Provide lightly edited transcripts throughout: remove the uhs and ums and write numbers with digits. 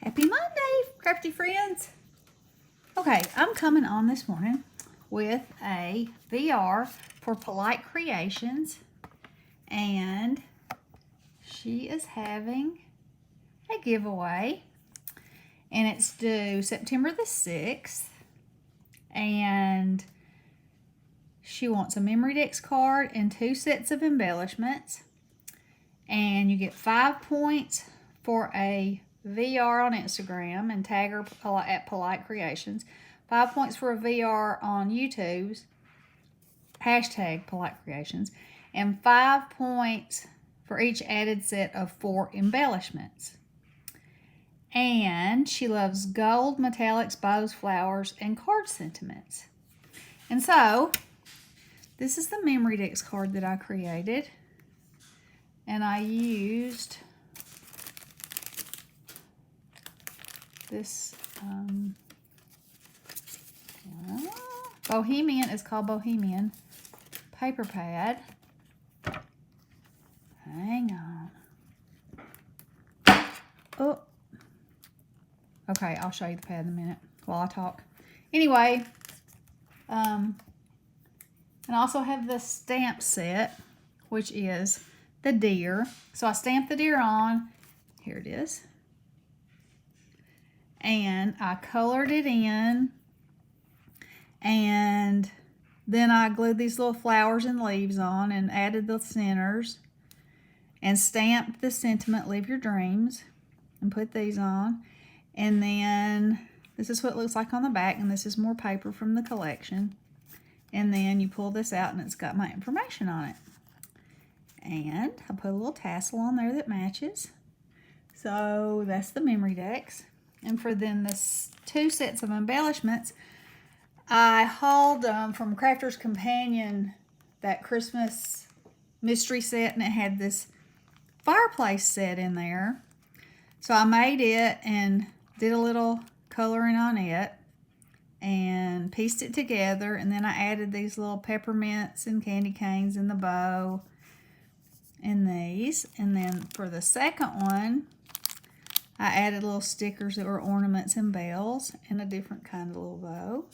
Happy Monday, crafty friends. Okay, I'm coming on this morning with a VR for Polite Creations, and she is having a giveaway, and it's due September the 6th, and she wants a Memorydex card and 2 sets of embellishments, and you get 5 points for a VR on Instagram and tag her at Polite Creations. 5 points for a VR on YouTube's hashtag Polite Creations. And 5 points for each added set of 4 embellishments. And she loves gold, metallics, bows, flowers, and card sentiments. And so, this is the Memorydex card that I created. And I used this Bohemian, is called Bohemian paper pad. Hang on. Oh. Okay, I'll show you the pad in a minute while I talk. Anyway, and I also have the stamp set, which is the deer. So I stamped the deer on. Here it is. And I colored it in, and then I glued these little flowers and leaves on and added the centers and stamped the sentiment, live your dreams, and put these on. And then this is what it looks like on the back, and this is more paper from the collection. And then you pull this out and it's got my information on it. And I put a little tassel on there that matches. So that's the Memorydex. And for then this 2 sets of embellishments, I hauled from Crafter's Companion that Christmas mystery set, and it had this fireplace set in there. So I made it and did a little coloring on it and pieced it together, and then I added these little peppermints and candy canes in the bow and these. And then for the second one, I added little stickers that were ornaments and bells and a different kind of little bow.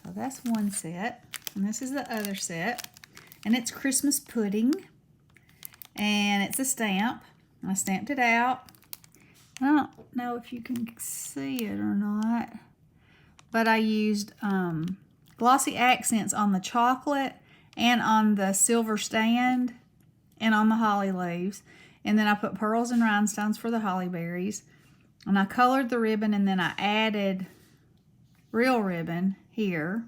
So that's one set. And this is the other set. And it's Christmas pudding. And it's a stamp. I stamped it out. I don't know if you can see it or not, but I used glossy accents on the chocolate and on the silver stand and on the holly leaves. And then I put pearls and rhinestones for the holly berries. And I colored the ribbon, and then I added real ribbon here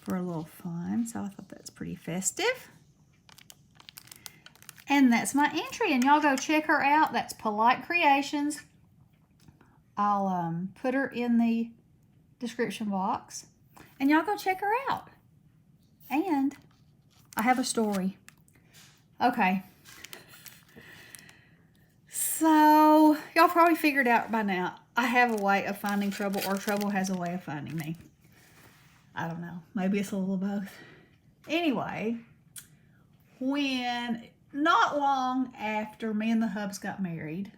for a little fun. So I thought that's pretty festive. And that's my entry. And y'all go check her out. That's Polite Creations. I'll put her in the description box. And y'all go check her out. And I have a story. Okay. So, y'all probably figured out by now, I have a way of finding trouble, or trouble has a way of finding me. I don't know. Maybe it's a little both. Anyway, when not long after me and the hubs got married,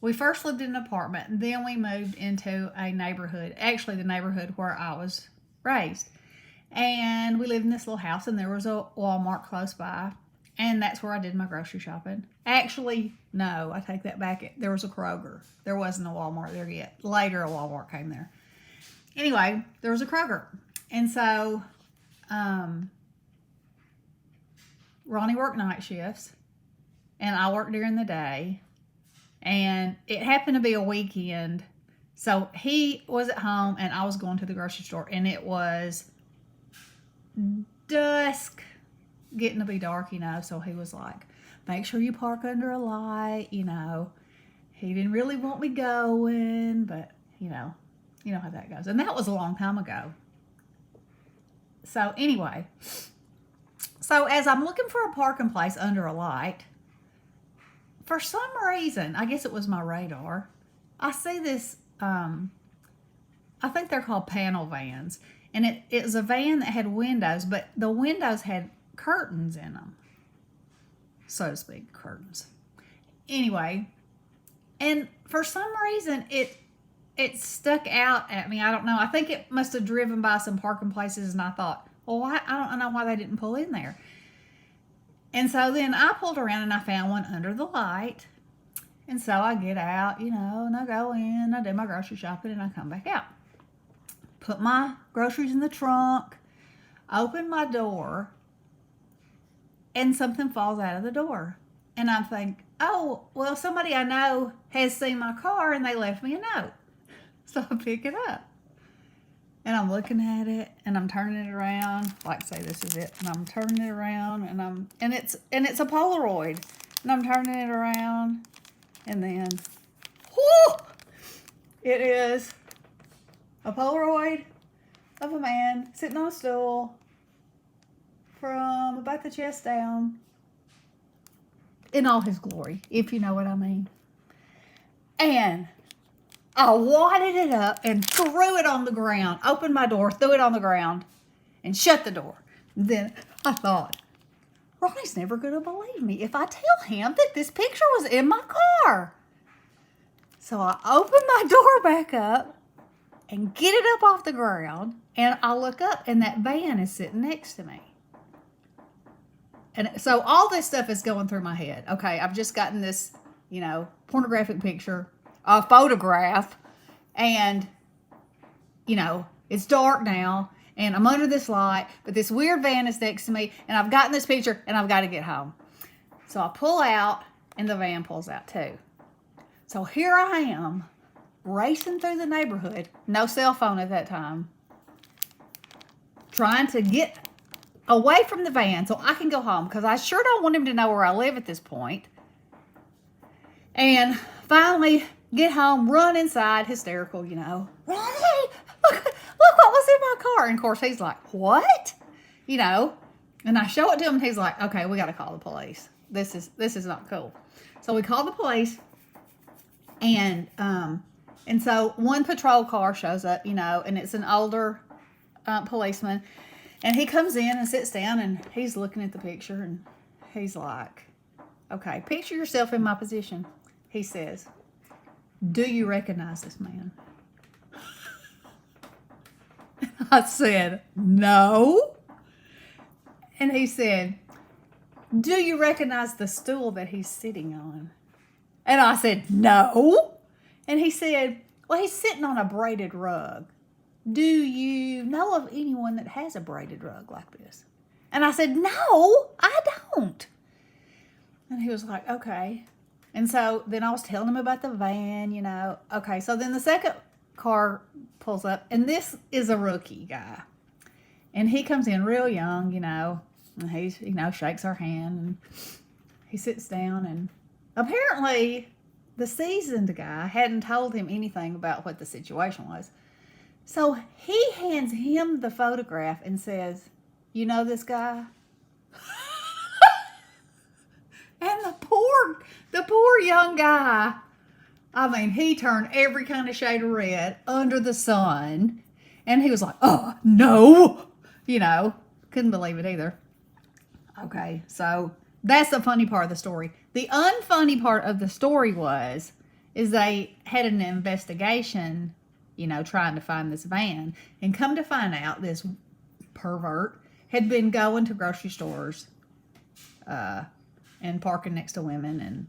we first lived in an apartment, and then we moved into a neighborhood, actually the neighborhood where I was raised. And we lived in this little house, and there was a Walmart close by. And that's where I did my grocery shopping. Actually, no, I take that back. There was a Kroger. There wasn't a Walmart there yet. Later, a Walmart came there. Anyway, there was a Kroger. And so, Ronnie worked night shifts, and I worked during the day. And it happened to be a weekend. So, he was at home, and I was going to the grocery store. And it was dusk, getting to be dark, so he was like, make sure you park under a light, He didn't really want me going, but, you know how that goes. And that was a long time ago. So, anyway, as I'm looking for a parking place under a light, for some reason, I guess it was my radar, I see this, I think they're called panel vans. And it was a van that had windows, but the windows had curtains in them, so to speak, curtains. Anyway, And for some reason, it stuck out at me. I don't know. I think it must have driven by some parking places, and I thought, well, I don't know why they didn't pull in there. And so then I pulled around and I found one under the light. And so I get out, and I go in, I do my grocery shopping, and I come back out. Put my groceries in the trunk, open my door, and something falls out of the door. And I think, oh, well, somebody I know has seen my car and they left me a note. So I pick it up. And I'm looking at it and I'm turning it around. Like say this is it. And I'm turning it around and it's a Polaroid. And I'm turning it around and then whoo! It is a Polaroid of a man sitting on a stool from about the chest down in all his glory, if you know what I mean. And I wadded it up and threw it on the ground, opened my door, threw it on the ground, and shut the door. Then I thought, Ronnie's never going to believe me if I tell him that this picture was in my car. So I opened my door back up and get it up off the ground, and I look up, and that van is sitting next to me. And so all this stuff is going through my head. Okay, I've just gotten this, pornographic picture, a photograph, and, it's dark now, and I'm under this light, but this weird van is next to me, and I've gotten this picture, and I've got to get home. So I pull out, and the van pulls out too. So here I am, racing through the neighborhood, no cell phone at that time, trying to get away from the van so I can go home, because I sure don't want him to know where I live at this point. And finally get home, run inside, hysterical, Ronnie, look what was in my car. And of course he's like, what? And I show it to him and he's like, okay, we got to call the police. This is not cool. So we call the police, and so one patrol car shows up, and it's an older policeman. And he comes in and sits down and he's looking at the picture and he's like, okay, picture yourself in my position. He says, do you recognize this man? I said, no. And he said, do you recognize the stool that he's sitting on? And I said, no. And he said, well, he's sitting on a braided rug. Do you know of anyone that has a braided rug like this? And I said, no, I don't. And he was like, okay. And so then I was telling him about the van, Okay, so then the second car pulls up, and this is a rookie guy. And he comes in real young, and he's, shakes our hand, and he sits down, and apparently the seasoned guy hadn't told him anything about what the situation was. So he hands him the photograph and says, you know this guy? And the poor young guy, he turned every kind of shade of red under the sun. And he was like, oh, no. Couldn't believe it either. Okay, so that's the funny part of the story. The unfunny part of the story is they had an investigation, trying to find this van. And come to find out, this pervert had been going to grocery stores and parking next to women and,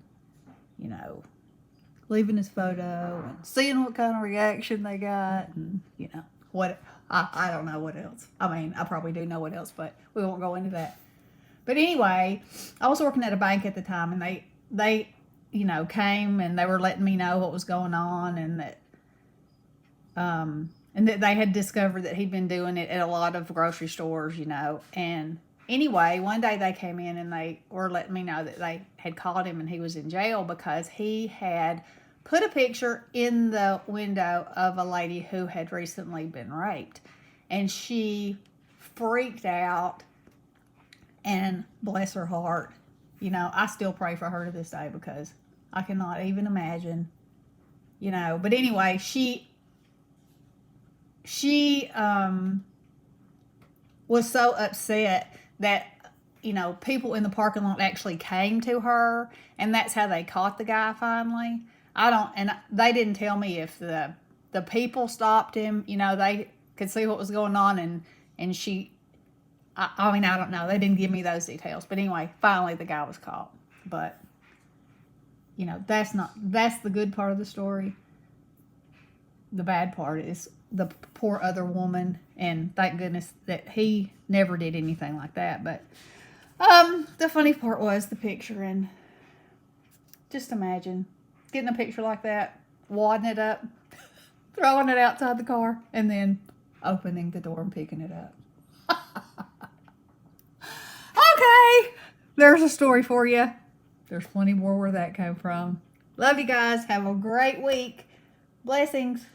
leaving his photo and seeing what kind of reaction they got and, what, I don't know what else. I probably do know what else, but we won't go into that. But anyway, I was working at a bank at the time, and they came and they were letting me know what was going on, and that they had discovered that he'd been doing it at a lot of grocery stores, and anyway, one day they came in and they were letting me know that they had caught him and he was in jail because he had put a picture in the window of a lady who had recently been raped, and she freaked out, and bless her heart, I still pray for her to this day because I cannot even imagine, but anyway, she was so upset that, people in the parking lot actually came to her, and that's how they caught the guy finally. I don't, and they didn't tell me if the people stopped him. You know, they could see what was going on, and she. I mean, I don't know. They didn't give me those details, but anyway, finally the guy was caught. But you know, that's the good part of the story. The bad part is the poor other woman, and thank goodness that he never did anything like that. But the funny part was the picture, and just imagine getting a picture like that, wadding it up, throwing it outside the car, and then opening the door and picking it up. Okay, there's a story for you. There's plenty more where that came from. Love you guys. Have a great week. Blessings.